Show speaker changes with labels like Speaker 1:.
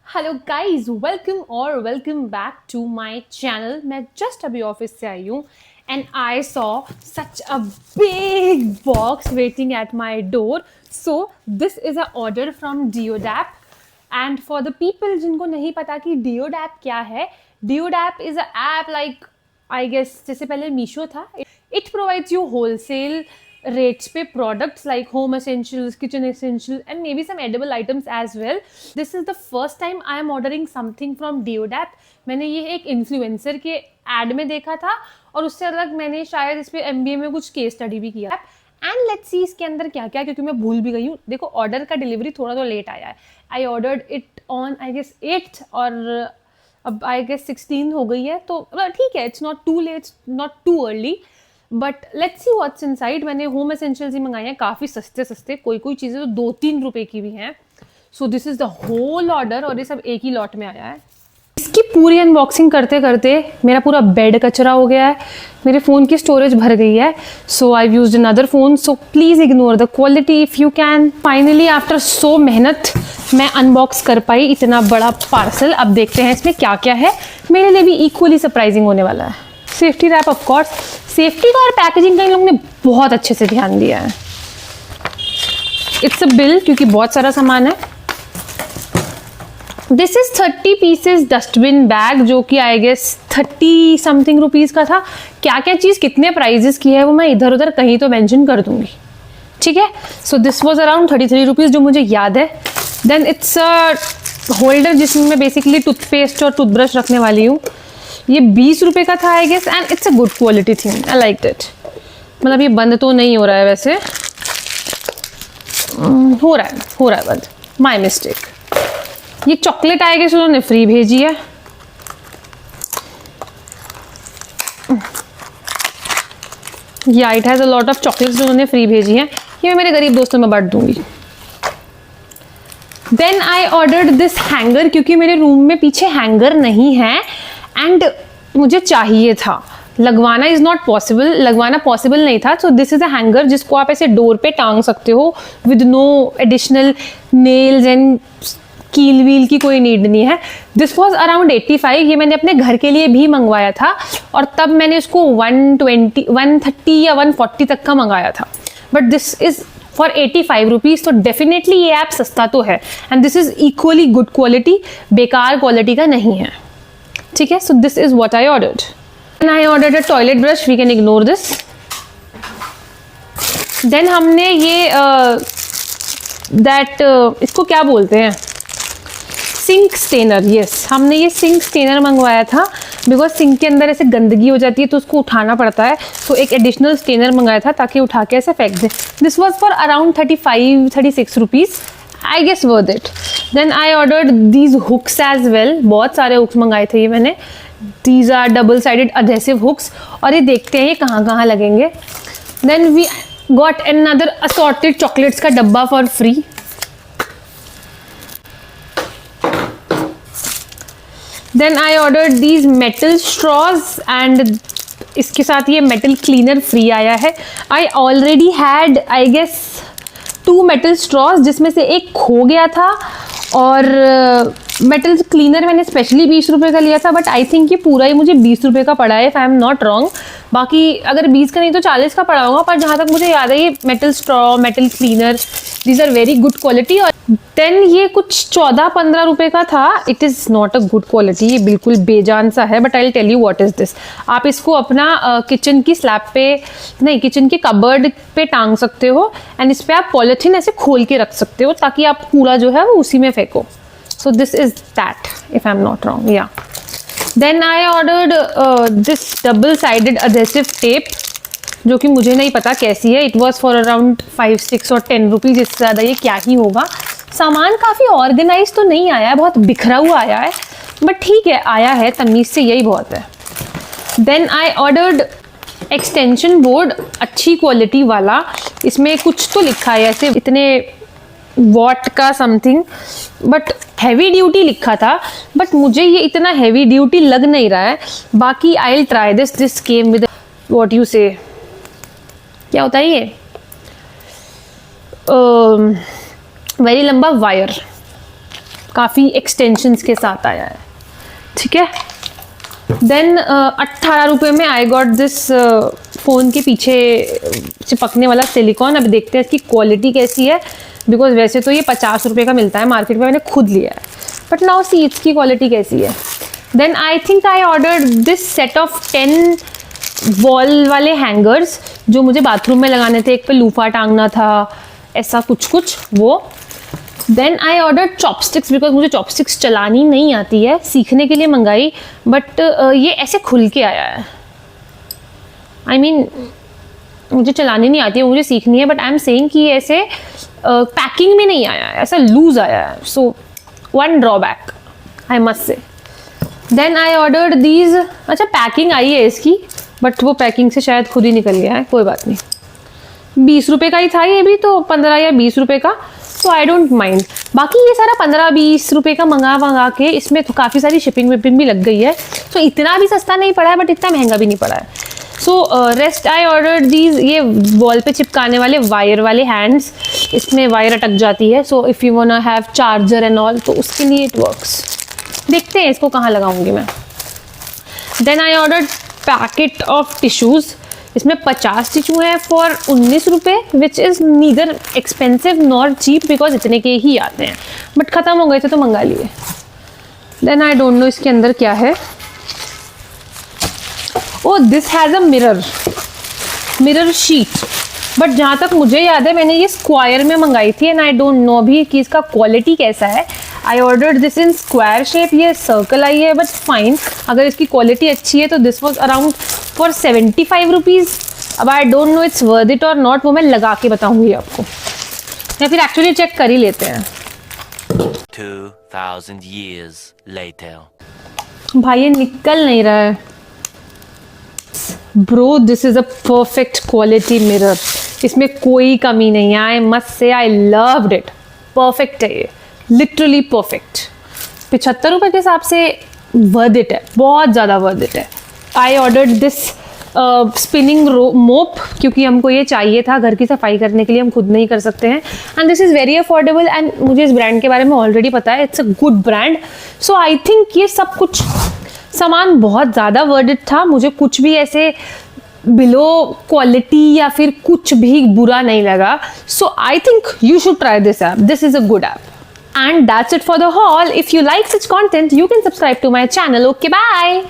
Speaker 1: Hello guys, welcome back to my channel. मैं just अभी office से आई हूँ and I saw such a big box waiting at my door. So this is a order from DeoDap. And for the people जिनको नहीं पता कि डियोडैप क्या है, DeoDap is a app like I guess जैसे पहले मीशो था। It provides you wholesale rates पे products like home essentials, kitchen essentials and maybe some edible items as well. This is the first time I am ordering something from Deodap. मैंने ये एक influencer के add में देखा था और उससे अलग मैंने शायद इस पे MBA में कुछ केस स्टडी भी किया। एंड लेट्स सी इसके अंदर क्या क्या, क्योंकि मैं भूल भी गई हूँ। देखो ऑर्डर का डिलीवरी थोड़ा तो लेट आया है। I ordered it on I guess 8th और अब आई गेस 16 हो गई है, तो ठीक है, it's not too late not too early. But let's see what's inside. मैंने होम एसेंशियल्स ही मंगाए हैं, काफ़ी सस्ते, कोई चीज़ें तो 2-3 रुपए की भी हैं। So this is the whole order और ये सब एक ही लॉट में आया है। इसकी पूरी अनबॉक्सिंग करते करते मेरा पूरा बेड कचरा हो गया है, मेरे फ़ोन की स्टोरेज भर गई है। So I used another phone, so please ignore the quality if you can. Finally after so मेहनत मैं अनबॉक्स कर पाई इतना बड़ा पार्सल। अब देखते हैं इसमें क्या क्या है, मेरे लिए भी इक्वली सरप्राइजिंग होने वाला है। Safety wrap, of course safety का और पैकेजिंग का इन लोगों ने बहुत अच्छे से ध्यान दिया है। इट्स अ बिल क्योंकि बहुत सारा सामान है। This is 30 pieces dustbin bag जो कि आई गेस 30 समथिंग रुपीज़ का था। क्या क्या चीज़ कितने प्राइजेस की है वो मैं इधर उधर कहीं तो मेंशन कर दूंगी, ठीक है। So this was around 33 rupees जो मुझे याद है। देन इट्स अ होल्डर जिसमें मैं बेसिकली टूथपेस्ट और टूथब्रश रखने वाली हूँ। ये 20 रुपए का था I guess and it's a good quality thing, I like it. मतलब ये बंद तो नहीं हो रहा है वैसे, हो रहा है बंद, माय मिस्टेक। ये चॉकलेट आई गेस उन्होंने फ्री भेजी है। या it has a lot of chocolates जो उन्होंने फ्री भेजी हैं, ये मैं मेरे गरीब दोस्तों में बांट दूंगी। Then I ordered this hanger क्योंकि मेरे रूम में पीछे हैंगर नहीं है एंड मुझे चाहिए था। लगवाना इज़ नॉट पॉसिबल, लगवाना पॉसिबल नहीं था। So this is a hanger जिसको आप ऐसे डोर पे टांग सकते हो with no additional nails and कील वील की कोई नीड नहीं है। This was around 85। ये मैंने अपने घर के लिए भी मंगवाया था और तब मैंने उसको 120, 130 या 140 तक का मंगाया था। But this is for 85 rupees, तो डेफिनेटली ये ऐप सस्ता तो है and this is equally good quality, बेकार क्वालिटी का नहीं है, ठीक है। So this is what I ordered and I ordered a toilet brush, we can ignore this. Then हमने ये इसको क्या बोलते हैं, सिंक स्टेनर। यस, हमने ये सिंक स्टेनर मंगवाया था बिकॉज सिंक के अंदर ऐसे गंदगी हो जाती है तो उसको उठाना पड़ता है। तो एक एडिशनल स्टेनर मंगाया था ताकि उठा के ऐसे फेंक दे। This was for around 35-36 rupees, I guess worth it. Then I ordered these hooks as well. बहुत सारे हुक्स मंगाए थे ये मैंने। These are double sided adhesive hooks और ये देखते हैं ये कहाँ कहाँ लगेंगे। Then we got another assorted chocolates का डब्बा for free. Then I ordered these metal straws and इसके साथ ये मेटल क्लीनर फ्री आया है। I already had I guess 2 metal straws जिसमें से एक खो गया था और मेटल क्लीनर मैंने स्पेशली 20 रुपये का लिया था, बट आई थिंक ये पूरा ही मुझे 20 रुपये का पड़ा है if I am not wrong. बाकी अगर 20 का नहीं तो 40 का पड़ा होगा, पर जहाँ तक मुझे याद है ये metal straw, metal cleaner, these are very good quality. और देन ये कुछ 14-15 रुपये का था। It is not a good quality, ये बिल्कुल बेजान सा है, but I will tell you what is this. आप इसको अपना किचन की स्लैब पे नहीं, किचन के कबर्ड पे टांग सकते हो एंड इस पर आप पॉलिथीन ऐसे खोल के रख सकते हो ताकि आप कूड़ा जो है वो उसी में फेंको। So this is that, if I'm not wrong, yeah. Then I ordered this double-sided adhesive tape, जो कि मुझे नहीं पता कैसी है। It was for around 5, 6 और 10 रुपीज़, इससे ज़्यादा ये क्या ही होगा। सामान काफ़ी ऑर्गेनाइज तो नहीं आया है, बहुत बिखरा हुआ आया है, बट ठीक है, आया है, तमीज़ से यही बहुत है। Then I ordered extension board, अच्छी क्वालिटी वाला। इसमें कुछ तो लिखा है ऐसे इतने वॉट का समथिंग, बट हैवी ड्यूटी लिखा था, बट मुझे ये इतना हैवी ड्यूटी लग नहीं रहा है। बाकी I will try this. This came with what you से, क्या होता है ये, वेरी लंबा वायर, काफ़ी एक्सटेंशंस के साथ आया है, ठीक है। देन 18 रुपये में आई गॉट दिस फ़ोन के पीछे चिपकने वाला सिलिकॉन। अब देखते हैं इसकी क्वालिटी कैसी है, बिकॉज वैसे तो ये 50 रुपये का मिलता है मार्केट में, मैंने खुद लिया है, बट नाउ सी इसकी क्वालिटी कैसी है। Then I think I ordered this set of 10 wall वाले हैंगर्स जो मुझे बाथरूम में लगाने थे, एक पे लूफा टांगना था, ऐसा कुछ वो। Then I order chopsticks, because मुझे चॉपस्टिक्स चलानी नहीं आती है, सीखने के लिए मंगाई, बट ये ऐसे खुल के आया है। आई मीन मुझे चलानी नहीं आती है, मुझे सीखनी है, बट आई एम सेइंग कि ऐसे पैकिंग में नहीं आया है, ऐसा लूज आया है। So one drawback I must say. Then I ordered these, अच्छा पैकिंग आई है इसकी, बट वो पैकिंग से शायद खुद ही निकल गया है, कोई बात नहीं। 20 रुपये का ही था ये भी, तो 15 या 20 रुपये का, तो आई डोंट माइंड। बाकी ये सारा 15-20 रुपये का मंगा के इसमें तो काफ़ी सारी शिपिंग विपिंग भी लग गई है, तो इतना भी सस्ता नहीं पड़ा है, बट इतना महंगा भी नहीं पड़ा है। So rest I order these, ये वॉल पे चिपकाने वाले वायर वाले हैंड्स, इसमें वायर अटक जाती है, so if you want have charger and all, तो उसके लिए इट वर्क्स। देखते हैं इसको कहाँ लगाऊंगी मैं। Then I order packet of tissues, इसमें 50 टिश्यू हैं फॉर 19 रुपये, which is neither expensive nor cheap, because इतने के ही आते हैं, बट ख़त्म हो गए थे तो मंगा लिए। देन आई डोंट नो इसके अंदर क्या है। Oh this has a mirror sheet, but जहाँ तक मुझे याद है मैंने ये स्क्वायर में मंगाई थी, एंड आई डोंट नो अभी कि इसका क्वालिटी कैसा है। I ordered this in square shape, ये सर्कल आई है, बट फाइन, अगर इसकी क्वालिटी अच्छी है तो this was around for 75 rupees. अब I don't know it's worth it और नॉट, वो मैं लगा के बताऊंगी आपको, या फिर एक्चुअली चेक कर ही लेते हैं।
Speaker 2: 2000 years later.
Speaker 1: भाई ये निकल नहीं रहा है। Bro this is a perfect quality mirror, इसमें कोई कमी नहीं है। आई मस्ट से आई लव्ड इट, परफेक्ट है ये, लिटरली परफेक्ट। 75 रुपये के हिसाब से वर्थ इट है, बहुत ज़्यादा वर्थ इट है। आई ऑर्डर्ड दिस स्पिनिंग मोप, क्योंकि हमको ये चाहिए था घर की सफाई करने के लिए, हम खुद नहीं कर सकते हैं, and this is very affordable, and मुझे इस ब्रांड के बारे में ऑलरेडी पता है, it's a good brand. So I think ये सब कुछ सामान बहुत ज़्यादा वर्थ इट था, मुझे कुछ भी ऐसे बिलो क्वालिटी या फिर कुछ भी बुरा नहीं लगा। So I think you should try this app. This is a good app. And that's it for the haul. If you like such content, you can subscribe to my channel. Okay, bye.